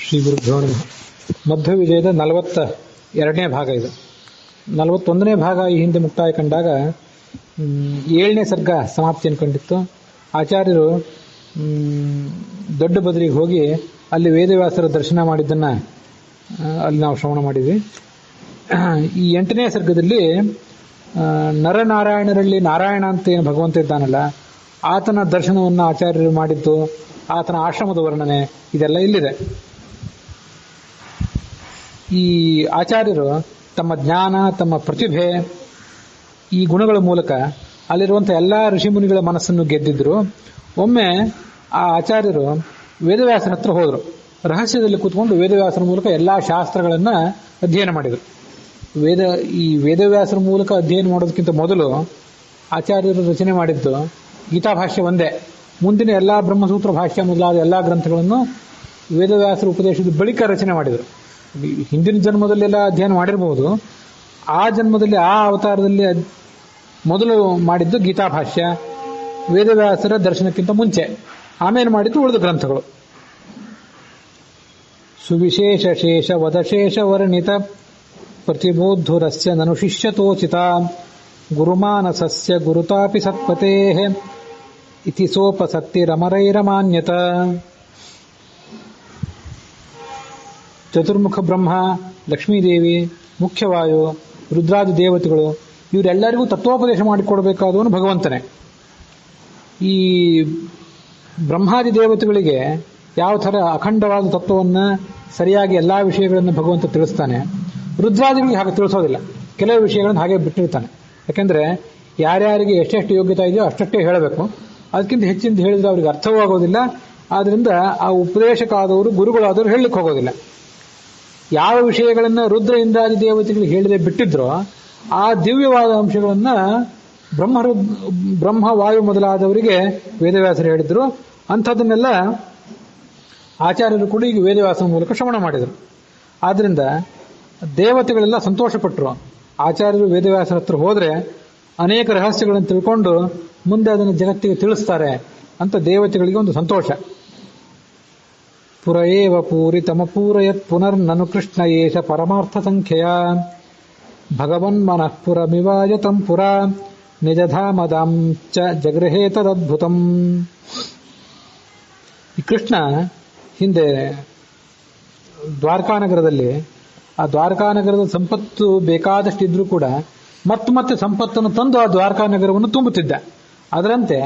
ಶ್ರೀ ಗುರುಭ್ಯೋ ನಮಃ. ಮಧ್ವ ವಿಜಯದ 42ನೇ ಭಾಗ ಇದು. 41ನೇ ಭಾಗ ಈ ಹಿಂದೆ ಮುಕ್ತಾಯ ಕಂಡಾಗ 7ನೇ ಸರ್ಗ ಸಮಾಪ್ತಿಯನ್ನು ಕಂಡಿತ್ತು. ಆಚಾರ್ಯರು ದೊಡ್ಡ ಬದರಿಗೆ ಹೋಗಿ ಅಲ್ಲಿ ವೇದವ್ಯಾಸರ ದರ್ಶನ ಮಾಡಿದ್ದನ್ನು ಅಲ್ಲಿ ನಾವು ಶ್ರವಣ ಮಾಡಿದ್ವಿ. ಈ 8ನೇ ಸರ್ಗದಲ್ಲಿ ನರನಾರಾಯಣರಲ್ಲಿ ನಾರಾಯಣ ಅಂತ ಏನು ಭಗವಂತ ಇದ್ದಾನಲ್ಲ, ಆತನ ದರ್ಶನವನ್ನು ಆಚಾರ್ಯರು ಮಾಡಿದ್ದು, ಆತನ ಆಶ್ರಮದ ವರ್ಣನೆ ಇದೆಲ್ಲ ಇಲ್ಲಿದೆ. ಈ ಆಚಾರ್ಯರು ತಮ್ಮ ಜ್ಞಾನ, ತಮ್ಮ ಪ್ರತಿಭೆ, ಈ ಗುಣಗಳ ಮೂಲಕ ಅಲ್ಲಿರುವಂಥ ಎಲ್ಲ ಋಷಿಮುನಿಗಳ ಮನಸ್ಸನ್ನು ಗೆದ್ದಿದ್ರು. ಒಮ್ಮೆ ಆ ಆಚಾರ್ಯರು ವೇದವ್ಯಾಸನ ಹತ್ರ ಹೋದರು. ರಹಸ್ಯದಲ್ಲಿ ಕೂತ್ಕೊಂಡು ವೇದವ್ಯಾಸನ ಮೂಲಕ ಎಲ್ಲ ಶಾಸ್ತ್ರಗಳನ್ನು ಅಧ್ಯಯನ ಮಾಡಿದರು. ಈ ವೇದವ್ಯಾಸರ ಮೂಲಕ ಅಧ್ಯಯನ ಮಾಡೋದಕ್ಕಿಂತ ಮೊದಲು ಆಚಾರ್ಯರು ರಚನೆ ಮಾಡಿದ್ದು ಗೀತಾಭಾಷ್ಯ ಒಂದೇ. ಮುಂದಿನ ಎಲ್ಲ ಬ್ರಹ್ಮಸೂತ್ರ ಭಾಷ್ಯ ಮೊದಲಾದ ಎಲ್ಲ ಗ್ರಂಥಗಳನ್ನು ವೇದವ್ಯಾಸರ ಉಪದೇಶದ ಬಳಿಕ ರಚನೆ ಮಾಡಿದರು. ಹಿಂದಿನ ಜನ್ಮದಲ್ಲೆಲ್ಲ ಅಧ್ಯಯನ ಮಾಡಿರಬಹುದು, ಆ ಜನ್ಮದಲ್ಲಿ ಆ ಅವತಾರದಲ್ಲಿ ಮೊದಲು ಮಾಡಿದ್ದು ಗೀತಾಭಾಷ್ಯ ವೇದವ್ಯಾಸರ ದರ್ಶನಕ್ಕಿಂತ ಮುಂಚೆ. ಆಮೇಲೆ ಮಾಡಿದ್ದು ಉಳಿದ ಗ್ರಂಥಗಳು. ಸುವಿಶೇಷ ಶೇಷ ವದಶೇಷ ವರ್ಣಿತ ಪ್ರತಿಬೋಧುರಸ್ಯ ನನು ಶಿಷ್ಯತೋಚಿತ ಗುರುಮಾನಸಸ್ಯ ಗುರುತಾಪಿ ಸತ್ಪತೆ ಇತಿ ಸೋಪಸಕ್ತಿರಮರೈರಮಾನ್ಯತ. ಚತುರ್ಮುಖ ಬ್ರಹ್ಮ, ಲಕ್ಷ್ಮೀದೇವಿ, ಮುಖ್ಯವಾಯು, ರುದ್ರಾದಿ ದೇವತೆಗಳು ಇವರೆಲ್ಲರಿಗೂ ತತ್ವೋಪದೇಶ ಮಾಡಿಕೊಡಬೇಕಾದವನು ಭಗವಂತನೇ. ಈ ಬ್ರಹ್ಮಾದಿ ದೇವತೆಗಳಿಗೆ ಯಾವ ಥರ ಅಖಂಡವಾದ ತತ್ವವನ್ನು ಸರಿಯಾಗಿ ಎಲ್ಲ ವಿಷಯಗಳನ್ನು ಭಗವಂತ ತಿಳಿಸ್ತಾನೆ, ರುದ್ರಾದಿಗಳಿಗೆ ಹಾಗೆ ತಿಳಿಸೋದಿಲ್ಲ. ಕೆಲವು ವಿಷಯಗಳನ್ನು ಹಾಗೆ ಬಿಟ್ಟಿರ್ತಾನೆ. ಯಾಕೆಂದರೆ ಯಾರ್ಯಾರಿಗೆ ಎಷ್ಟೆಷ್ಟು ಯೋಗ್ಯತೆ ಇದೆಯೋ ಅಷ್ಟಷ್ಟೇ ಹೇಳಬೇಕು. ಅದಕ್ಕಿಂತ ಹೆಚ್ಚಿಂದ ಹೇಳಿದ್ರೆ ಅವ್ರಿಗೆ ಅರ್ಥವೂ ಆಗೋದಿಲ್ಲ. ಆದ್ದರಿಂದ ಆ ಉಪದೇಶಕಾದವರು, ಗುರುಗಳಾದವರು ಹೇಳಲಿಕ್ಕೆ ಹೋಗೋದಿಲ್ಲ. ಯಾವ ವಿಷಯಗಳನ್ನು ರುದ್ರ ಇಂದ್ರಾದಿ ದೇವತೆಗಳಿಗೆ ಹೇಳಿದೆ ಬಿಟ್ಟಿದ್ರೋ ಆ ದಿವ್ಯವಾದ ಅಂಶಗಳನ್ನು ಬ್ರಹ್ಮ ವಾಯು ಮೊದಲಾದವರಿಗೆ ವೇದವ್ಯಾಸರು ಹೇಳಿದ್ರು. ಅಂಥದ್ದನ್ನೆಲ್ಲ ಆಚಾರ್ಯರು ಕೂಡ ಈಗ ವೇದವ್ಯಾಸನ ಮೂಲಕ ಶ್ರವಣ ಮಾಡಿದರು. ಆದ್ದರಿಂದ ದೇವತೆಗಳೆಲ್ಲ ಸಂತೋಷಪಟ್ಟರು. ಆಚಾರ್ಯರು ವೇದವ್ಯಾಸರ ಹತ್ರ ಹೋದರೆ ಅನೇಕ ರಹಸ್ಯಗಳನ್ನು ತಿಳ್ಕೊಂಡು ಮುಂದೆ ಅದನ್ನು ಜಗತ್ತಿಗೆ ತಿಳಿಸ್ತಾರೆ ಅಂತ ದೇವತೆಗಳಿಗೆ ಒಂದು ಸಂತೋಷ. ಪುರ ಏವ ಪೂರಿ ತಮಪೂರಯತ್ ಪುನರ್ನನು ಕೃಷ್ಣ ಏಷ ಪರಮಾರ್ಥ ಸಂಖ್ಯೆಯ ಭಗವನ್ ಮನಃ ಪುರಮಿವಾಯತಂ ಪುರ ನಿಜಧಾಮದಾಂ ಚ ಜಗೃಹೇ ತದದ್ಭುತಂ. ಈ ಕೃಷ್ಣ ಹಿಂದೆ ದ್ವಾರಕಾನಗರದಲ್ಲಿ, ಆ ದ್ವಾರಕಾನಗರದ ಸಂಪತ್ತು ಬೇಕಾದಷ್ಟಿದ್ರೂ ಕೂಡ ಮತ್ತೆ ಸಂಪತ್ತನ್ನು ತಂದು ಆ ದ್ವಾರಕಾನಗರವನ್ನು ತುಂಬುತ್ತಿದ್ದ. ಅದರಂತೆ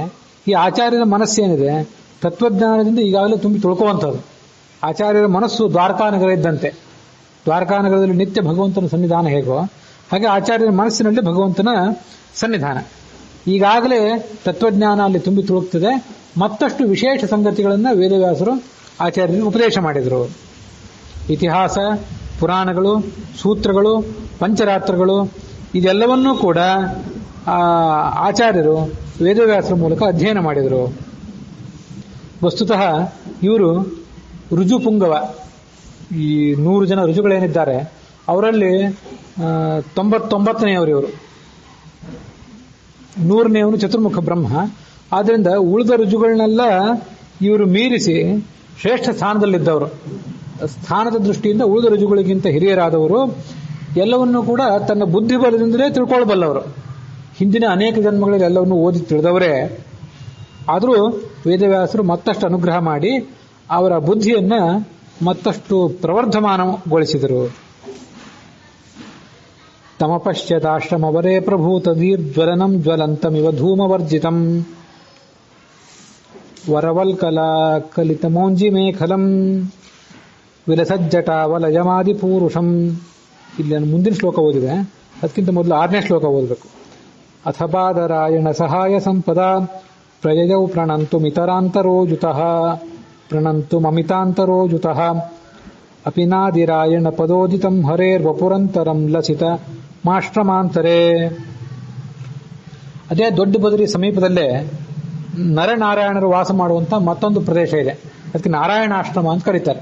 ಈ ಆಚಾರ್ಯರ ಮನಸ್ಸೇನಿದೆ ತತ್ವಜ್ಞಾನದಿಂದ ಈಗಾಗಲೇ ತುಂಬಿ ತುಳ್ಕುವಂಥದ್ದು. ಆಚಾರ್ಯರ ಮನಸ್ಸು ದ್ವಾರಕಾನಗರ ಇದ್ದಂತೆ. ದ್ವಾರಕಾನಗರದಲ್ಲಿ ನಿತ್ಯ ಭಗವಂತನ ಸನ್ನಿಧಾನ ಹೇಗೋ ಹಾಗೆ ಆಚಾರ್ಯರ ಮನಸ್ಸಿನಲ್ಲಿ ಭಗವಂತನ ಸನ್ನಿಧಾನ. ಈಗಾಗಲೇ ತತ್ವಜ್ಞಾನ ಅಲ್ಲಿ ತುಂಬಿ ತುಳುಕ್ತಿದೆ. ಮತ್ತಷ್ಟು ವಿಶೇಷ ಸಂಗತಿಗಳನ್ನು ವೇದವ್ಯಾಸರು ಆಚಾರ್ಯರಿಗೆ ಉಪದೇಶ ಮಾಡಿದರು. ಇತಿಹಾಸ, ಪುರಾಣಗಳು, ಸೂತ್ರಗಳು, ಪಂಚರಾತ್ರಗಳು ಇದೆಲ್ಲವನ್ನೂ ಕೂಡ ಆಚಾರ್ಯರು ವೇದವ್ಯಾಸರ ಮೂಲಕ ಅಧ್ಯಯನ ಮಾಡಿದರು. ವಸ್ತುತಃ ಇವರು ಋಜುಪುಂಗವ, ಈ 100 ಜನ ಋಜುಗಳೇನಿದ್ದಾರೆ ಅವರಲ್ಲಿ 99ನೇವರು ಇವರು. 100ನೇವನು ಚತುರ್ಮುಖ ಬ್ರಹ್ಮ. ಆದ್ದರಿಂದ ಉಳಿದ ಋಜುಗಳನ್ನೆಲ್ಲ ಇವರು ಮೀರಿಸಿ ಶ್ರೇಷ್ಠ ಸ್ಥಾನದಲ್ಲಿದ್ದವರು. ಸ್ಥಾನದ ದೃಷ್ಟಿಯಿಂದ ಉಳಿದ ಋಜುಗಳಿಗಿಂತ ಹಿರಿಯರಾದವರು. ಎಲ್ಲವನ್ನೂ ಕೂಡ ತನ್ನ ಬುದ್ಧಿ ಬಲದಿಂದಲೇ ತಿಳ್ಕೊಳ್ಬಲ್ಲವರು. ಹಿಂದಿನ ಅನೇಕ ಜನ್ಮಗಳಲ್ಲಿ ಎಲ್ಲವನ್ನೂ ಓದಿ ತಿಳಿದವರೇ. ಆದರೂ ವೇದವ್ಯಾಸರು ಮತ್ತಷ್ಟು ಅನುಗ್ರಹ ಮಾಡಿ ಅವರ ಬುದ್ಧಿಯನ್ನ ಮತ್ತಷ್ಟು ಪ್ರವರ್ಧಮಾನಗೊಳಿಸಿದರು. ತಮಪಶ್ಯದಾಶ್ರಮವರೇ ಪ್ರಭೂತ ದೀರ್ಜ್ವಲನಂ ಜ್ವಲಂತಮಿವ ಧೂಮವರ್ಜಿತಂ ವರವಲ್ಕಲಾ ಕಲಿತಮೋಂಜಿಮೇಖಲಂ ವಿಲಸಜ್ಜಟಾವಲಯಮಾದಿ ಪೂರುಷಂ. ಇಲ್ಲಿ ನಾನು ಮುಂದಿನ ಶ್ಲೋಕ ಓದಿದೆ, ಅದಕ್ಕಿಂತ ಮೊದಲು 6ನೇ ಶ್ಲೋಕ ಓದಬೇಕು. ಅಥಪಾದರಾಯಣ ಸಹಾಯ ಸಂಪದ ಪ್ರಯಯೌ ಪ್ರಣಂತು ಮಿತರಾಂತರೋಜುತಃ ಪ್ರಣಂತು ಮಮಿತಾಂತರೋಜುತಃ ಅಪಿನಾದಿರಾಯಣ ಪದೋದಿತಂ ಹರೇರ್ವಪುರಂತರಂ ಲಸಿತ ಮಾಶ್ರಮಾಂತರೇ. ಅದೇ ದೊಡ್ಡ ಬದರಿ ಸಮೀಪದಲ್ಲೇ ನರನಾರಾಯಣರು ವಾಸ ಮಾಡುವಂಥ ಮತ್ತೊಂದು ಪ್ರದೇಶ ಇದೆ. ಅದಕ್ಕೆ ನಾರಾಯಣಾಶ್ರಮ ಅಂತ ಕರೀತಾರೆ.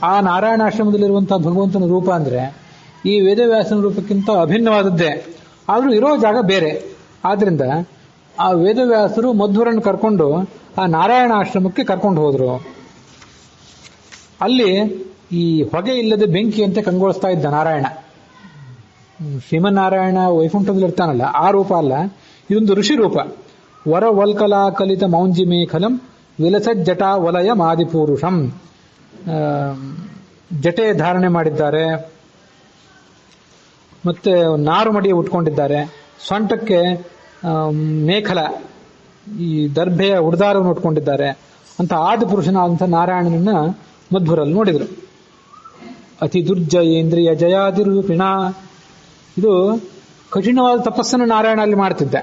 ಆ ನಾರಾಯಣಾಶ್ರಮದಲ್ಲಿರುವಂತಹ ಭಗವಂತನ ರೂಪ ಅಂದರೆ ಈ ವೇದವ್ಯಾಸನ ರೂಪಕ್ಕಿಂತ ಅಭಿನ್ನವಾದದ್ದೇ. ಆದರೂ ಇರೋ ಜಾಗ ಬೇರೆ. ಆದ್ದರಿಂದ ಆ ವೇದವ್ಯಾಸರು ಮಧ್ವರನ್ನು ಕರ್ಕೊಂಡು ಆ ನಾರಾಯಣ ಆಶ್ರಮಕ್ಕೆ ಕರ್ಕೊಂಡು ಹೋದರು. ಅಲ್ಲಿ ಈ ಹೊಗೆ ಇಲ್ಲದೆ ಬೆಂಕಿಯಂತೆ ಕಂಗೊಳಿಸ್ತಾ ಇದ್ದ ನಾರಾಯಣ. ಶ್ರೀಮನ್ನಾರಾಯಣ ವೈಕುಂಠದಲ್ಲಿ ಇರ್ತಾನಲ್ಲ ಆ ರೂಪ ಅಲ್ಲ, ಇದೊಂದು ಋಷಿ ರೂಪ. ವರವಲ್ಕಲಾ ಕಲಿತ ಮೌಂಜಿ ಮೇಖಲಂ ವಿಲಸಜ್ಜಟಾ ವಲಯ ಮಾದಿಪುರುಷಂ. ಜಟೆ ಧಾರಣೆ ಮಾಡಿದ್ದಾರೆ, ಮತ್ತೆ ನಾರು ಮಡಿ ಉಟ್ಕೊಂಡಿದ್ದಾರೆ, ಸೊಂಟಕ್ಕೆ ಮೇಖಲ ಈ ದರ್ಭೆಯ ಉಡ್ದಾರವನ್ನು ಉಟ್ಕೊಂಡಿದ್ದಾರೆ ಅಂತ ಆದಿಪುರುಷನಾದಂಥ ನಾರಾಯಣನನ್ನ ಮಧ್ವರಲ್ಲಿ ನೋಡಿದರು. ಅತಿ ದುರ್ಜಯೇಂದ್ರಿಯ ಜಯಾದಿರೂಪಿಣ. ಇದು ಕಠಿಣವಾದ ತಪಸ್ಸನ್ನು ನಾರಾಯಣ ಅಲ್ಲಿ ಮಾಡ್ತಿದ್ದ.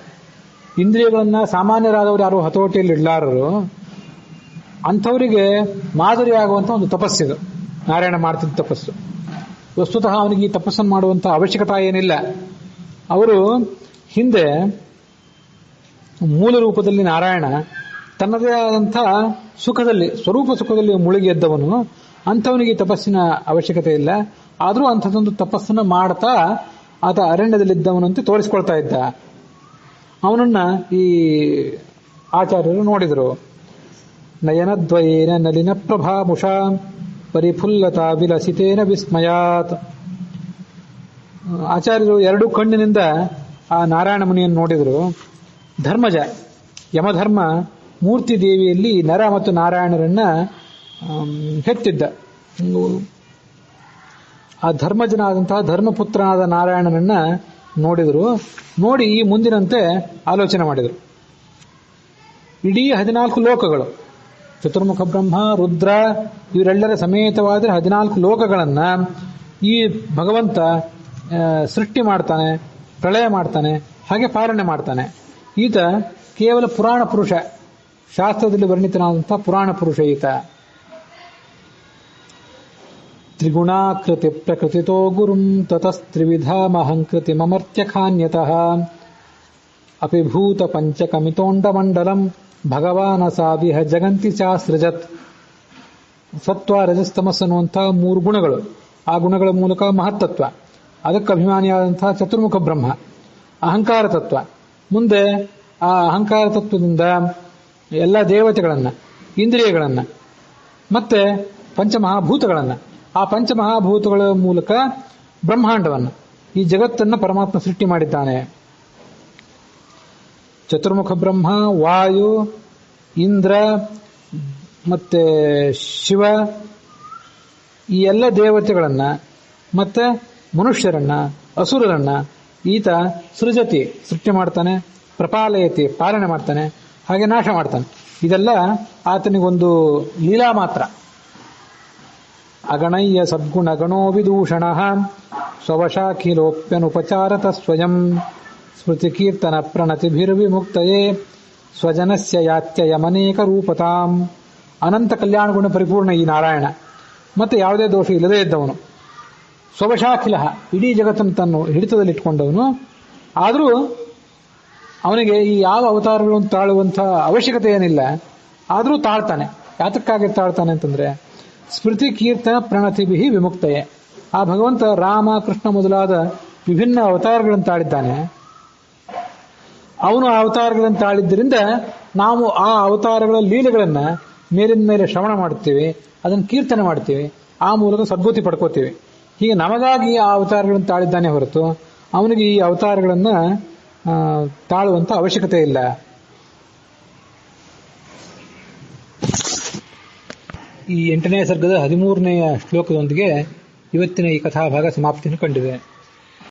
ಇಂದ್ರಿಯಗಳನ್ನ ಸಾಮಾನ್ಯರಾದವರು ಯಾರು ಹತೋಟಿಯಲ್ಲಿ ಇಡ್ಲಾರರು, ಅಂಥವರಿಗೆ ಮಾದರಿ ಆಗುವಂಥ ಒಂದು ತಪಸ್ಸಿದು ನಾರಾಯಣ ಮಾಡ್ತಿದ್ದ ತಪಸ್ಸು. ವಸ್ತುತಃ ಅವನಿಗೆ ಈ ತಪಸ್ಸನ್ನು ಮಾಡುವಂಥ ಅವಶ್ಯಕತೆ ಏನಿಲ್ಲ. ಅವರು ಹಿಂದೆ ಮೂಲ ರೂಪದಲ್ಲಿ ನಾರಾಯಣ ತನ್ನದೇ ಆದಂಥ ಸುಖದಲ್ಲಿ, ಸ್ವರೂಪ ಸುಖದಲ್ಲಿ ಮುಳುಗಿ ಎದ್ದವನು. ಅಂಥವನಿಗೆ ತಪಸ್ಸಿನ ಅವಶ್ಯಕತೆ ಇಲ್ಲ. ಆದರೂ ಅಂಥದ್ದೊಂದು ತಪಸ್ಸನ್ನು ಮಾಡ್ತಾ ಆತ ಅರಣ್ಯದಲ್ಲಿದ್ದವನಂತೆ ತೋರಿಸ್ಕೊಳ್ತಾ ಇದ್ದ. ಅವನನ್ನ ಈ ಆಚಾರ್ಯರು ನೋಡಿದರು. ನಯನದ್ವಯೇನ ನಲಿನ ಪ್ರಭಾಮುಷ ಪರಿಫುಲ್ಲತಾ ವಿಲಸಿತೇನ ವಿಸ್ಮಯಾತ್. ಆಚಾರ್ಯರು ಎರಡು ಕಣ್ಣಿನಿಂದ ಆ ನಾರಾಯಣ ಮುನಿಯನ್ನು ನೋಡಿದರು. ಧರ್ಮಜ, ಯಮಧರ್ಮ ಮೂರ್ತಿ ದೇವಿಯಲ್ಲಿ ನರ ಮತ್ತು ನಾರಾಯಣರನ್ನ ಹೆತ್ತಿದ್ದ. ಆ ಧರ್ಮಜನಾದಂತಹ ಧರ್ಮಪುತ್ರನಾದ ನಾರಾಯಣನನ್ನ ನೋಡಿದರು. ನೋಡಿ ಈ ಮುಂದಿನಂತೆ ಆಲೋಚನೆ ಮಾಡಿದರು. ಇಡೀ 14 ಲೋಕಗಳು, ಚತುರ್ಮುಖ ಬ್ರಹ್ಮ, ರುದ್ರ ಇವರೆಲ್ಲರ ಸಮೇತವಾದ 14 ಲೋಕಗಳನ್ನ ಈ ಭಗವಂತ ಸೃಷ್ಟಿ ಮಾಡ್ತಾನೆ, ಪ್ರಳಯ ಮಾಡ್ತಾನೆ, ಹಾಗೆ ಪಾಲನೆ ಮಾಡ್ತಾನೆ. ಈತ ಕೇವಲ ಪುರಾಣ ಪುರುಷ, ಶಾಸ್ತ್ರದಲ್ಲಿ ವರ್ಣಿತನಾದಂತಹ ಪುರಾಣ ಪುರುಷ ಈತ. ತ್ರಿಗುಣಾಕೃತಿ ಪ್ರಕೃತಿತೋ ಗುರುಂ ತತಸ್ತ್ರಿವಿಧಾಮಹಂಕೃತಿ ಮಮರ್ತ್ಯಖಾನ್ಯತಃ ಅಪಿಭೂತ ಪಂಚಕಮಿತೋಂಡಮಂಡಲಂ ಭಗವಾನಸಾವಿಹ ಜಗಂತಿ ಚಾಸೃಜತ್. ಸತ್ವ, ರಜಸ್ತಮಸ್ ಅನ್ನುವಂತಹ 3 ಗುಣಗಳು. ಆ ಗುಣಗಳ ಮೂಲಕ ಮಹತ್ತತ್ವ, ಅದಕ್ಕೆ ಅಭಿಮಾನಿಯಾದಂತಹ ಚತುರ್ಮುಖ ಬ್ರಹ್ಮ. ಅಹಂಕಾರ ತತ್ವ, ಮುಂದೆ ಆ ಅಹಂಕಾರ ತತ್ವದಿಂದ ಎಲ್ಲ ದೇವತೆಗಳನ್ನ, ಇಂದ್ರಿಯಗಳನ್ನ, ಮತ್ತೆ ಪಂಚಮಹಾಭೂತಗಳನ್ನ, ಆ ಪಂಚಮಹಾಭೂತಗಳ ಮೂಲಕ ಬ್ರಹ್ಮಾಂಡವನ್ನ, ಈ ಜಗತ್ತನ್ನ ಪರಮಾತ್ಮ ಸೃಷ್ಟಿ ಮಾಡಿದ್ದಾನೆ. ಚತುರ್ಮುಖ ಬ್ರಹ್ಮ, ವಾಯು, ಇಂದ್ರ ಮತ್ತೆ ಶಿವ, ಈ ಎಲ್ಲ ದೇವತೆಗಳನ್ನ ಮತ್ತೆ ಮನುಷ್ಯರನ್ನ, ಅಸುರರನ್ನ ಈತ ಸೃಜತಿ, ಸೃಷ್ಟಿ ಮಾಡ್ತಾನೆ, ಪ್ರಪಾಲಯತಿ, ಪಾಲನೆ ಮಾಡ್ತಾನೆ, ಹಾಗೆ ನಾಶ ಮಾಡ್ತಾನೆ. ಇದೆಲ್ಲ ಆತನಿಗೊಂದು ಲೀಲಾ ಮಾತ್ರ. ಅಗಣಯ್ಯ ಸದ್ಗುಣ ಗಣೋ ವಿದೂಷಣ ಸ್ವವಶಾಖಿಲೋಪ್ಯನುಪಚಾರತ ಸ್ವಯಂ ಸ್ಮೃತಿ ಕೀರ್ತನ ಪ್ರಣತಿಭಿರ್ವಿಮುಕ್ತಯೇ ಸ್ವಜನಸ್ಯ ಯಾತ್ಯಯಮನೇಕ ರೂಪತಾಂ. ಅನಂತ ಕಲ್ಯಾಣ ಗುಣ ಪರಿಪೂರ್ಣ ಈ ನಾರಾಯಣ, ಮತ್ತೆ ಯಾವುದೇ ದೋಷ ಇಲ್ಲದೇ ಇದ್ದವನು. ಸ್ವವಶಾಖಿಲ, ಇಡೀ ಜಗತ್ತನ್ನು ತನ್ನ ಹಿಡಿತದಲ್ಲಿಟ್ಕೊಂಡವನು. ಆದರೂ ಅವನಿಗೆ ಈ ಯಾವ ಅವತಾರಗಳನ್ನು ತಾಳುವಂಥ ಅವಶ್ಯಕತೆ ಏನಿಲ್ಲ. ಆದರೂ ತಾಳ್ತಾನೆ. ಯಾತಕ್ಕಾಗಿ ತಾಳ್ತಾನೆ ಅಂತಂದ್ರೆ ಸ್ಮೃತಿ ಕೀರ್ತನ ಪ್ರಣತಿಭಿ ವಿಮುಕ್ತಯೇ. ಆ ಭಗವಂತ ರಾಮ, ಕೃಷ್ಣ ಮೊದಲಾದ ವಿಭಿನ್ನ ಅವತಾರಗಳನ್ನು ತಾಳಿದ್ದಾನೆ. ಅವನು ಆ ಅವತಾರಗಳನ್ನು ತಾಳಿದ್ದರಿಂದ ನಾವು ಆ ಅವತಾರಗಳ ಲೀಲೆಗಳನ್ನ ಮೇಲಿನ ಮೇಲೆ ಶ್ರವಣ ಮಾಡುತ್ತೇವೆ, ಅದನ್ನು ಕೀರ್ತನೆ ಮಾಡ್ತೀವಿ, ಆ ಮೂಲಕ ಸದ್ಗತಿ ಪಡ್ಕೋತೀವಿ. ಹೀಗೆ ನಮಗಾಗಿ ಆ ಅವತಾರಗಳನ್ನು ತಾಳಿದ್ದಾನೆ ಹೊರತು ಅವನಿಗೆ ಈ ಅವತಾರಗಳನ್ನ ತಾಳುವಂತ ಅವಶ್ಯಕತೆ ಇಲ್ಲ. ಈ 8ನೇ ಸರ್ಗದ 13ನೇ ಶ್ಲೋಕದೊಂದಿಗೆ ಇವತ್ತಿನ ಈ ಕಥಾಭಾಗ ಸಮಾಪ್ತಿಯನ್ನು ಕಂಡಿದೆ.